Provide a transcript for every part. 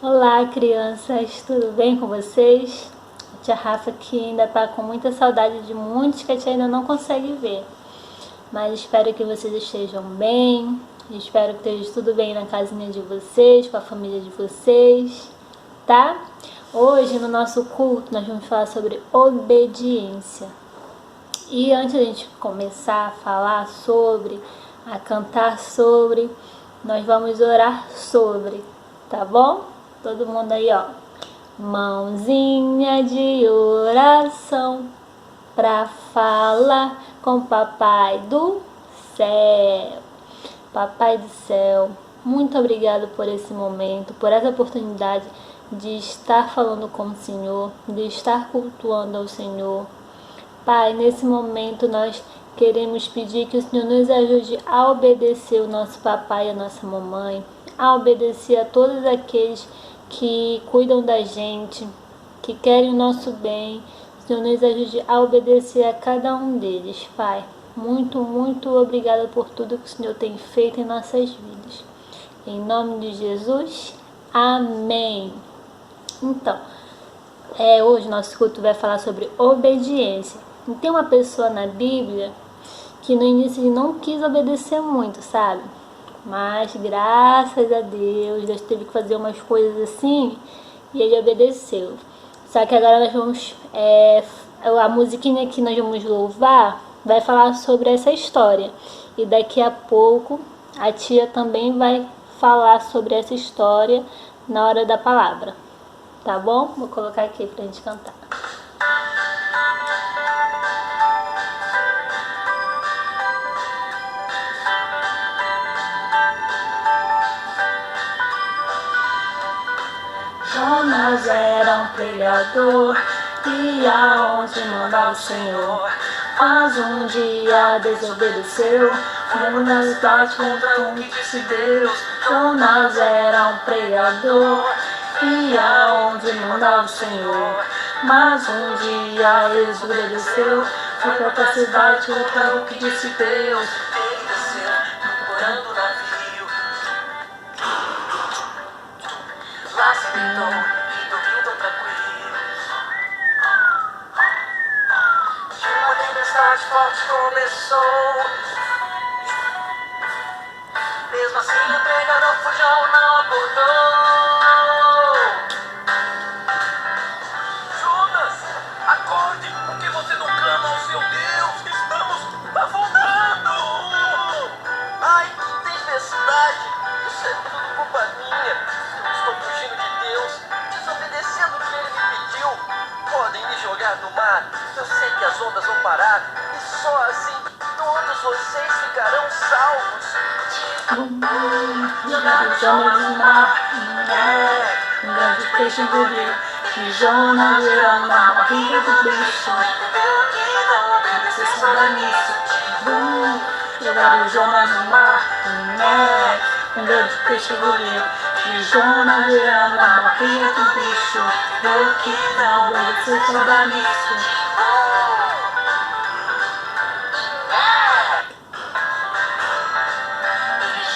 Olá, crianças, tudo bem com vocês? A tia Rafa aqui ainda está com muita saudade de muitos que a tia ainda não consegue ver. Mas espero que vocês estejam bem, espero que esteja tudo bem na casinha de vocês, com a família de vocês, tá? Hoje no nosso culto nós vamos falar sobre obediência. E antes de a gente começar a falar sobre, a cantar sobre, nós vamos orar sobre, tá bom? Todo mundo aí, ó. Mãozinha de oração pra falar com Papai do céu. Papai do céu, muito obrigado por esse momento, por essa oportunidade de estar falando com o Senhor, de estar cultuando ao Senhor. Pai, nesse momento nós queremos pedir que o Senhor nos ajude a obedecer o nosso papai e a nossa mamãe, a obedecer a todos aqueles que cuidam da gente, que querem o nosso bem. O Senhor nos ajude a obedecer a cada um deles, Pai. Muito, muito obrigada por tudo que o Senhor tem feito em nossas vidas. Em nome de Jesus, amém. Então, hoje nosso culto vai falar sobre obediência. E tem uma pessoa na Bíblia que no início ele não quis obedecer muito, sabe? Mas graças a Deus teve que fazer umas coisas assim e ele obedeceu. Só que agora nós vamos, a musiquinha que nós vamos louvar vai falar sobre essa história. E daqui a pouco a tia também vai falar sobre essa história na hora da palavra. Tá bom? Vou colocar aqui pra gente cantar. Jonas era um pregador, ia onde mandava o Senhor, mas um dia desobedeceu, uma cidade contra o que disse Deus. Jonas era um pregador, ia onde mandava o Senhor, mas um dia desobedeceu, foi para outra cidade contra o que disse Deus. Ele desceu, procurando o navio, lá se deitou e dormiu tão tranquilo. Uma tempestade forte começou, mesmo assim o pregador fujão não acordou. Jonas, acorde, por que você não clama ao seu Deus? Estamos afundando. Ai, que tempestade, isso é tudo culpa minha. Eu estou fugindo de Deus, desobedecendo o que Ele me pediu. Podem me jogar no mar, eu sei que as ondas vão parar, e só assim todos vocês ficarão salvos. Jogaram Jonas no mar, um grande peixe engoliu, e Jonas virou na barriga do bicho. Entendeu que não obedeceu só dá nisso. Jogaram Jonas no mar, um grande peixe engoliu, e Jonas virou na barriga do bicho. Entendeu que não obedeceu só dá nisso.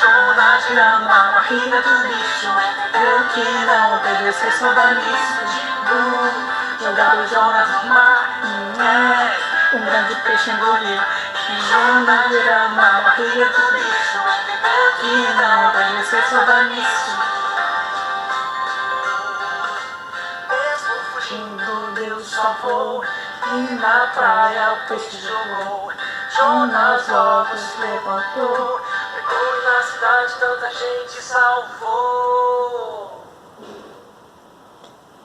Jonas girando na barriga do bicho, entendeu que não obedeceu só dá nisso. Jogaram Jonas no mar, um grande peixe engoliu, e Jonas virando na barriga do bicho, entendeu que não obedeceu só dá nisso. Mesmo fugindo, Deus salvou, e na praia o peixe jogou. Jonas logo se levantou, pegou na cidade, tanta gente salvou.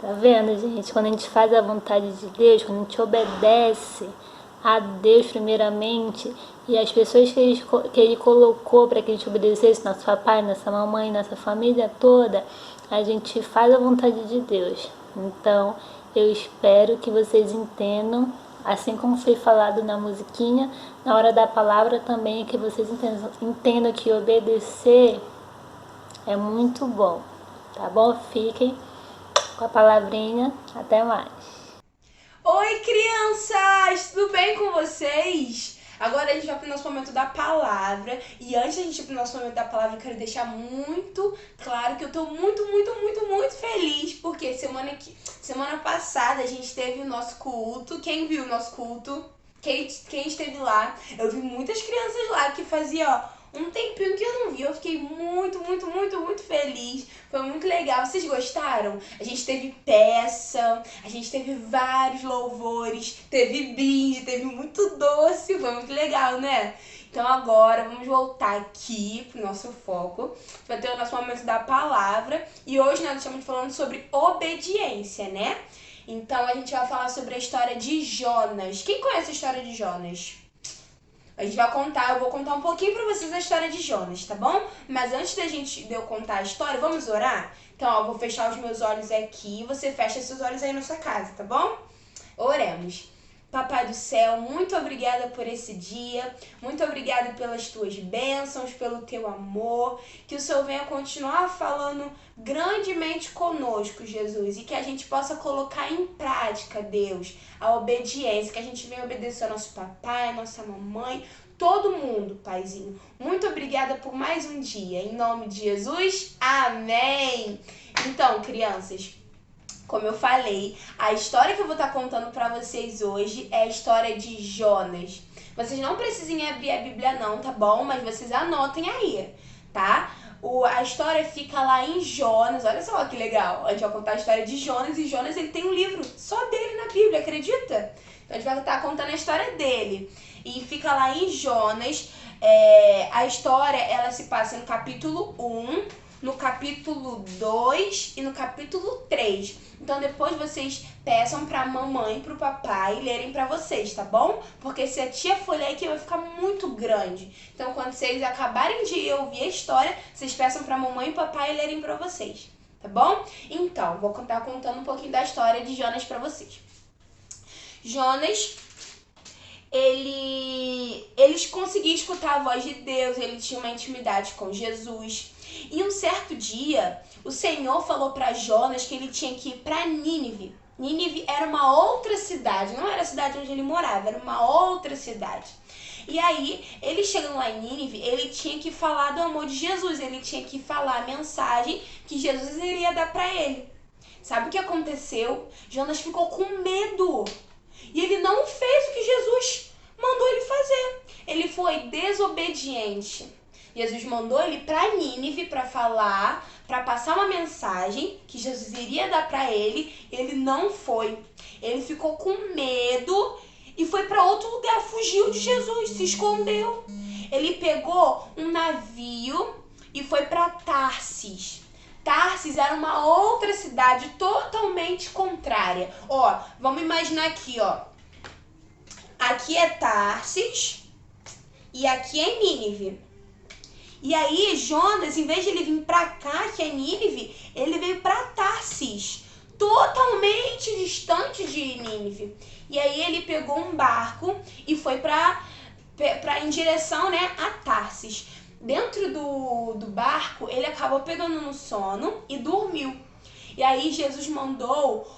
Tá vendo, gente? Quando a gente faz a vontade de Deus, quando a gente obedece a Deus primeiramente, e as pessoas que Ele colocou para que a gente obedecesse, nosso papai, nossa mamãe, nossa família toda, a gente faz a vontade de Deus. Então, eu espero que vocês entendam, assim como foi falado na musiquinha, na hora da palavra também, que vocês entendam que obedecer é muito bom, tá bom? Fiquem com a palavrinha, até mais. Oi, crianças! Tudo bem com vocês? Agora a gente vai pro nosso momento da palavra. E antes de a gente ir pro nosso momento da palavra, eu quero deixar muito claro que eu tô muito feliz feliz porque semana passada a gente teve o nosso culto. Quem viu o nosso culto? Quem esteve lá? Eu vi muitas crianças lá que faziam, um tempinho que eu não vi. Eu fiquei muito, muito, muito, muito feliz. Foi muito legal. Vocês gostaram? A gente teve peça, a gente teve vários louvores, teve brinde, teve muito doce. Foi muito legal, né? Então agora vamos voltar aqui pro nosso foco. Vai ter o nosso momento da palavra. E hoje nós estamos falando sobre obediência, né? Então a gente vai falar sobre a história de Jonas. Quem conhece a história de Jonas? Eu vou contar um pouquinho pra vocês a história de Jonas, tá bom? Mas antes de eu contar a história, vamos orar? Então, eu vou fechar os meus olhos aqui, você fecha seus olhos aí na sua casa, tá bom? Oremos. Papai do céu, muito obrigada por esse dia, muito obrigada pelas tuas bênçãos, pelo teu amor, que o Senhor venha continuar falando grandemente conosco, Jesus, e que a gente possa colocar em prática, Deus, a obediência, que a gente venha obedecer ao nosso papai, nossa mamãe, todo mundo, Paizinho. Muito obrigada por mais um dia, em nome de Jesus, amém! Então, crianças, como eu falei, a história que eu vou estar contando pra vocês hoje é a história de Jonas. Vocês não precisem abrir a Bíblia não, tá bom? Mas vocês anotem aí, tá? A história fica lá em Jonas. Olha só que legal. A gente vai contar a história de Jonas e Jonas ele tem um livro só dele na Bíblia, acredita? Então a gente vai estar contando a história dele. E fica lá em Jonas. A história ela se passa no capítulo 1, no capítulo 2 e no capítulo 3. Então depois vocês peçam pra mamãe e pro papai lerem pra vocês, tá bom? Porque se a tia for ler aqui vai ficar muito grande. Então quando vocês acabarem de ouvir a história, vocês peçam pra mamãe e papai lerem pra vocês, tá bom? Então, vou estar contando um pouquinho da história de Jonas pra vocês. Jonas, eles conseguiam escutar a voz de Deus, ele tinha uma intimidade com Jesus. E um certo dia, o Senhor falou para Jonas que ele tinha que ir para Nínive. Nínive era uma outra cidade, não era a cidade onde ele morava, era uma outra cidade. E aí, ele chegando lá em Nínive, ele tinha que falar do amor de Jesus, ele tinha que falar a mensagem que Jesus iria dar para ele. Sabe o que aconteceu? Jonas ficou com medo. E ele não fez o que Jesus mandou ele fazer. Ele foi desobediente. Jesus mandou ele para Nínive para falar, para passar uma mensagem que Jesus iria dar para ele. Ele não foi. Ele ficou com medo e foi para outro lugar, fugiu de Jesus, se escondeu. Ele pegou um navio e foi para Tarsis. Tarsis era uma outra cidade totalmente contrária. Ó, vamos imaginar aqui, ó. Aqui é Tarsis e aqui é Nínive. E aí, Jonas, em vez de ele vir pra cá, que é Nínive, ele veio pra Tarsis, totalmente distante de Nínive. E aí ele pegou um barco e foi em direção, né, a Tarsis. Dentro do barco, ele acabou pegando no sono e dormiu. E aí Jesus mandou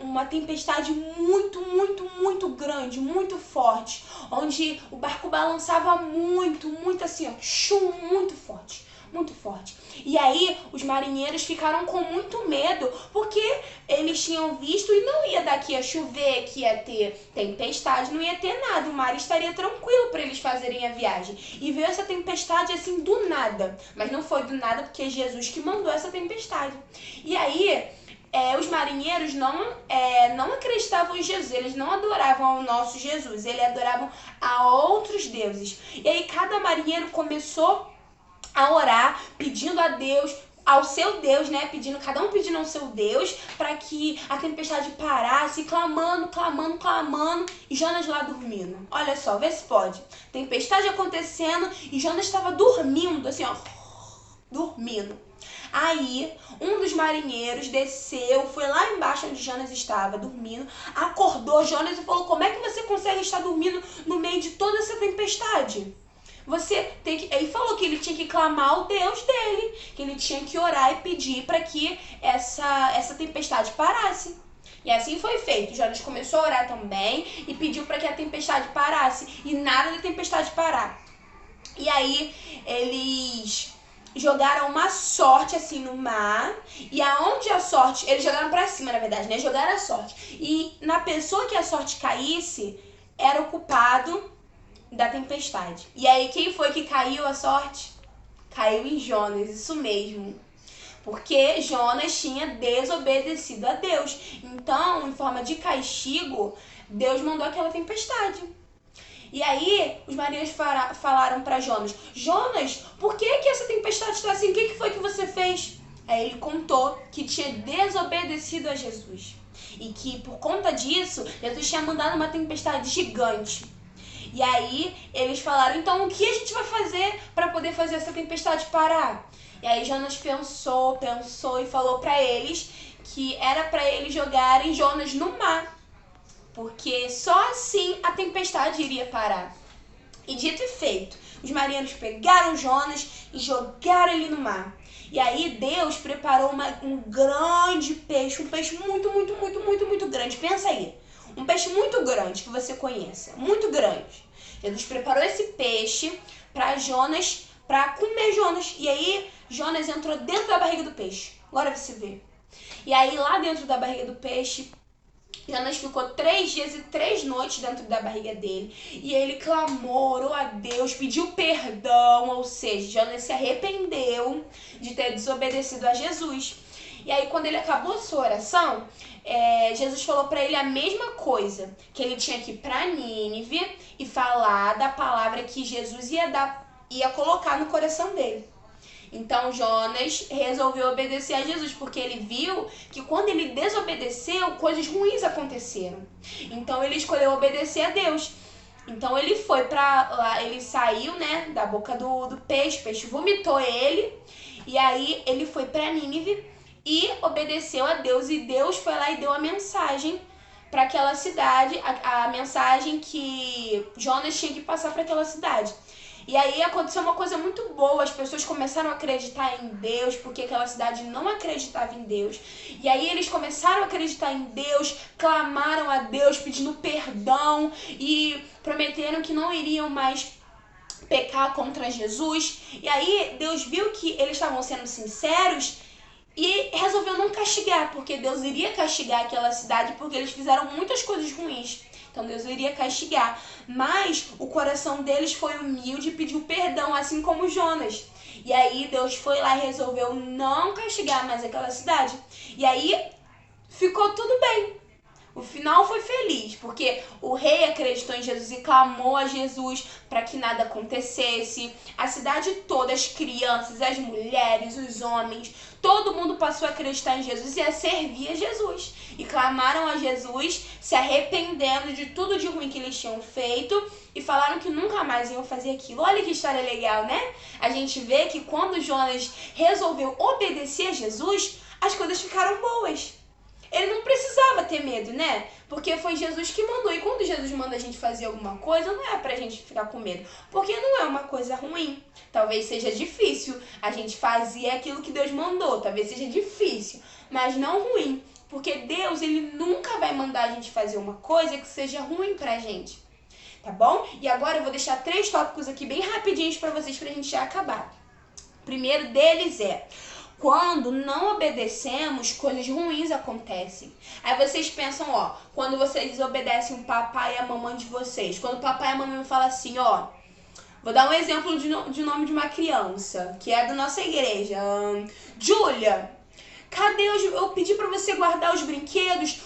uma tempestade muito, muito, muito grande, muito forte, onde o barco balançava muito, muito assim, ó, chum, muito forte, muito forte. E aí os marinheiros ficaram com muito medo, porque eles tinham visto e não ia daqui a chover, que ia ter tempestade, não ia ter nada, o mar estaria tranquilo para eles fazerem a viagem. E veio essa tempestade assim do nada, mas não foi do nada porque é Jesus que mandou essa tempestade. E aí os marinheiros não acreditavam em Jesus, eles não adoravam ao nosso Jesus, eles adoravam a outros deuses. E aí cada marinheiro começou a orar, pedindo a Deus, ao seu Deus, né? Cada um pedindo ao seu Deus para que a tempestade parasse, clamando, clamando, clamando, e Jonas lá dormindo. Olha só, vê se pode. Tempestade acontecendo e Jonas estava dormindo, assim, ó, dormindo. Aí, um dos marinheiros desceu, foi lá embaixo onde Jonas estava dormindo, acordou Jonas e falou: como é que você consegue estar dormindo no meio de toda essa tempestade? Ele falou que ele tinha que clamar ao Deus dele, que ele tinha que orar e pedir para que essa tempestade parasse. E assim foi feito. Jonas começou a orar também e pediu para que a tempestade parasse, e nada de tempestade parar. E aí jogaram uma sorte assim no mar, e aonde a sorte, eles jogaram pra cima, na verdade, né? Jogaram a sorte. E na pessoa que a sorte caísse, era o culpado da tempestade. E aí, quem foi que caiu a sorte? Caiu em Jonas, isso mesmo. Porque Jonas tinha desobedecido a Deus. Então, em forma de castigo, Deus mandou aquela tempestade. E aí, os marinheiros falaram para Jonas: Jonas, por que essa tempestade está assim? O que foi que você fez? Aí ele contou que tinha desobedecido a Jesus. E que, por conta disso, Jesus tinha mandado uma tempestade gigante. E aí, eles falaram: então, o que a gente vai fazer para poder fazer essa tempestade parar? E aí, Jonas pensou e falou para eles que era para eles jogarem Jonas no mar. Porque só assim a tempestade iria parar. E dito e feito, os marinheiros pegaram Jonas e jogaram ele no mar. E aí Deus preparou um grande peixe, um peixe muito grande. Pensa aí, um peixe muito grande que você conheça, muito grande. Jesus preparou esse peixe para Jonas, para comer Jonas. E aí Jonas entrou dentro da barriga do peixe. Agora você vê. E aí lá dentro da barriga do peixe, Jonas ficou 3 dias e 3 noites dentro da barriga dele. E ele clamou, orou a Deus, pediu perdão. Ou seja, Jonas se arrependeu de ter desobedecido a Jesus. E aí, quando ele acabou a sua oração, Jesus falou para ele a mesma coisa. Que ele tinha que ir para Nínive e falar da palavra que Jesus ia colocar no coração dele. Então Jonas resolveu obedecer a Jesus, porque ele viu que quando ele desobedeceu, coisas ruins aconteceram. Então ele escolheu obedecer a Deus. Então ele foi pra lá, ele saiu, né, da boca do peixe, o peixe vomitou ele, e aí ele foi pra Nínive e obedeceu a Deus, e Deus foi lá e deu a mensagem para aquela cidade, a mensagem que Jonas tinha que passar para aquela cidade. E aí aconteceu uma coisa muito boa, as pessoas começaram a acreditar em Deus, porque aquela cidade não acreditava em Deus. E aí eles começaram a acreditar em Deus, clamaram a Deus pedindo perdão e prometeram que não iriam mais pecar contra Jesus. E aí Deus viu que eles estavam sendo sinceros e resolveu não castigar, porque Deus iria castigar aquela cidade porque eles fizeram muitas coisas ruins. Então Deus iria castigar. Mas o coração deles foi humilde e pediu perdão, assim como Jonas. E aí Deus foi lá e resolveu não castigar mais aquela cidade. E aí ficou tudo bem. O final foi feliz, porque o rei acreditou em Jesus e clamou a Jesus para que nada acontecesse. A cidade toda, as crianças, as mulheres, os homens, todo mundo passou a acreditar em Jesus e a servir a Jesus. E clamaram a Jesus, se arrependendo de tudo de ruim que eles tinham feito e falaram que nunca mais iam fazer aquilo. Olha que história legal, né? A gente vê que quando Jonas resolveu obedecer a Jesus, as coisas ficaram boas. Ele não precisava ter medo, né? Porque foi Jesus que mandou. E quando Jesus manda a gente fazer alguma coisa, não é pra gente ficar com medo. Porque não é uma coisa ruim. Talvez seja difícil a gente fazer aquilo que Deus mandou. Talvez seja difícil, mas não ruim. Porque Deus, ele nunca vai mandar a gente fazer uma coisa que seja ruim pra gente. Tá bom? E agora eu vou deixar 3 tópicos aqui bem rapidinhos pra vocês, pra gente já acabar. O primeiro deles é: quando não obedecemos, coisas ruins acontecem. Aí vocês pensam, ó, quando vocês desobedecem o papai e a mamãe de vocês. Quando o papai e a mamãe falam assim, ó, vou dar um exemplo de nome de uma criança, que é da nossa igreja. Júlia, cadê eu pedi pra você guardar os brinquedos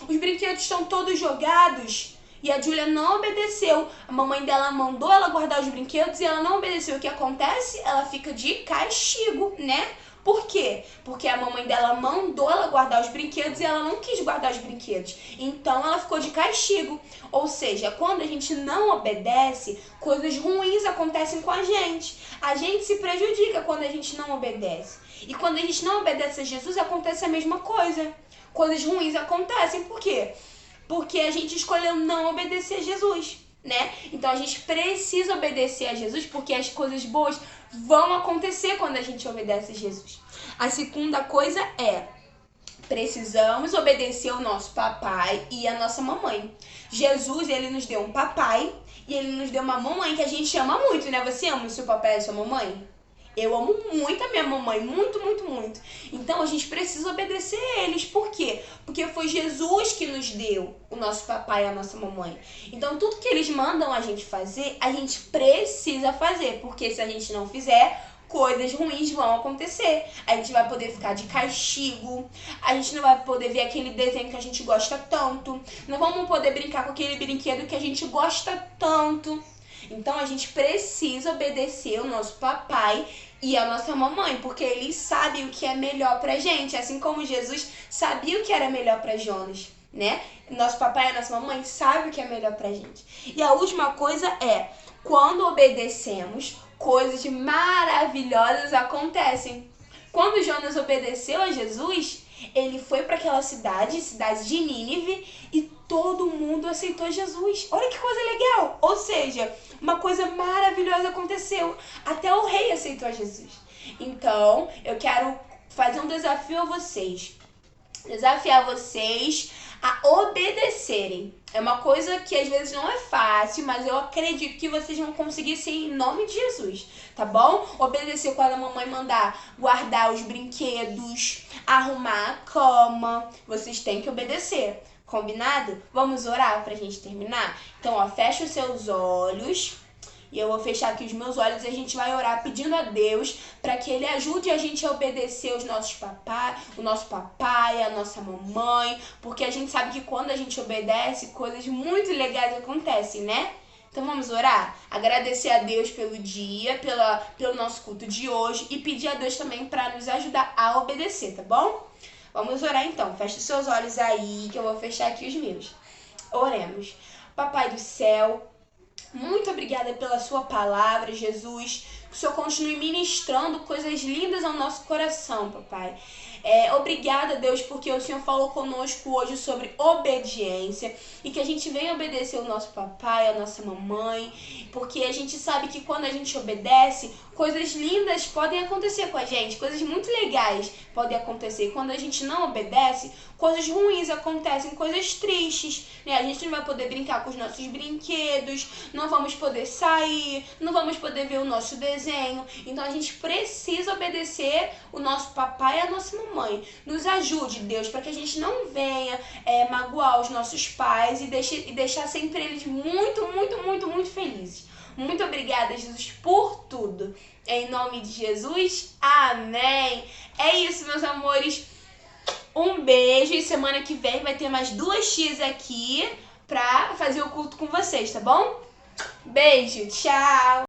estão todos jogados. E a Júlia não obedeceu. A mamãe dela mandou ela guardar os brinquedos e ela não obedeceu. O que acontece? Ela fica de castigo, né? Por quê? Porque a mamãe dela mandou ela guardar os brinquedos e ela não quis guardar os brinquedos. Então ela ficou de castigo. Ou seja, quando a gente não obedece, coisas ruins acontecem com a gente. A gente se prejudica quando a gente não obedece. E quando a gente não obedece a Jesus, acontece a mesma coisa. Coisas ruins acontecem. Por quê? Porque a gente escolheu não obedecer a Jesus, né? Então a gente precisa obedecer a Jesus, porque as coisas boas vão acontecer quando a gente obedece a Jesus. A segunda coisa é: precisamos obedecer ao nosso papai e à nossa mamãe. Jesus, ele nos deu um papai e ele nos deu uma mamãe que a gente ama muito, né? Você ama o seu papai e a sua mamãe? Eu amo muito a minha mamãe, muito, muito, muito. Então a gente precisa obedecer a eles. Por quê? Porque foi Jesus que nos deu o nosso papai e a nossa mamãe. Então tudo que eles mandam a gente fazer, a gente precisa fazer. Porque se a gente não fizer, coisas ruins vão acontecer. A gente vai poder ficar de castigo, a gente não vai poder ver aquele desenho que a gente gosta tanto, não vamos poder brincar com aquele brinquedo que a gente gosta tanto. Então a gente precisa obedecer o nosso papai e a nossa mamãe, porque eles sabem o que é melhor pra gente, assim como Jesus sabia o que era melhor pra Jonas, né? Nosso papai e a nossa mamãe sabem o que é melhor pra gente. E a última coisa é, quando obedecemos, coisas maravilhosas acontecem. Quando Jonas obedeceu a Jesus, ele foi para aquela cidade de Nínive, e todo mundo aceitou Jesus. Olha que coisa legal! Ou seja, uma coisa maravilhosa aconteceu. Até o rei aceitou a Jesus. Então, eu quero fazer um desafio a vocês. Desafiar vocês a obedecerem. É uma coisa que às vezes não é fácil, mas eu acredito que vocês vão conseguir sim, em nome de Jesus, tá bom? Obedecer quando a mamãe mandar guardar os brinquedos, arrumar a cama, vocês têm que obedecer, combinado? Vamos orar pra gente terminar? Então, ó, fecha os seus olhos. E eu vou fechar aqui os meus olhos e a gente vai orar pedindo a Deus para que Ele ajude a gente a obedecer os nossos papai, o nosso papai, a nossa mamãe, porque a gente sabe que quando a gente obedece, coisas muito legais acontecem, né? Então vamos orar? Agradecer a Deus pelo dia, pelo nosso culto de hoje e pedir a Deus também para nos ajudar a obedecer, tá bom? Vamos orar então. Feche os seus olhos aí que eu vou fechar aqui os meus. Oremos. Papai do céu, muito obrigada pela sua palavra, Jesus. Que o Senhor continue ministrando coisas lindas ao nosso coração, papai. Obrigada, Deus, porque o Senhor falou conosco hoje sobre obediência e que a gente venha obedecer o nosso papai, a nossa mamãe, porque a gente sabe que quando a gente obedece, coisas lindas podem acontecer com a gente, coisas muito legais podem acontecer. Quando a gente não obedece, coisas ruins acontecem, coisas tristes, né? A gente não vai poder brincar com os nossos brinquedos, não vamos poder sair, não vamos poder ver o nosso desenho. Então a gente precisa obedecer o nosso papai e a nossa mamãe. Nos ajude, Deus, para que a gente não venha magoar os nossos pais e deixar sempre eles muito, muito, muito, muito felizes. Muito obrigada, Jesus, por tudo. Em nome de Jesus, amém. É isso, meus amores. Um beijo e semana que vem vai ter mais 2 tias aqui pra fazer o culto com vocês, tá bom? Beijo, tchau!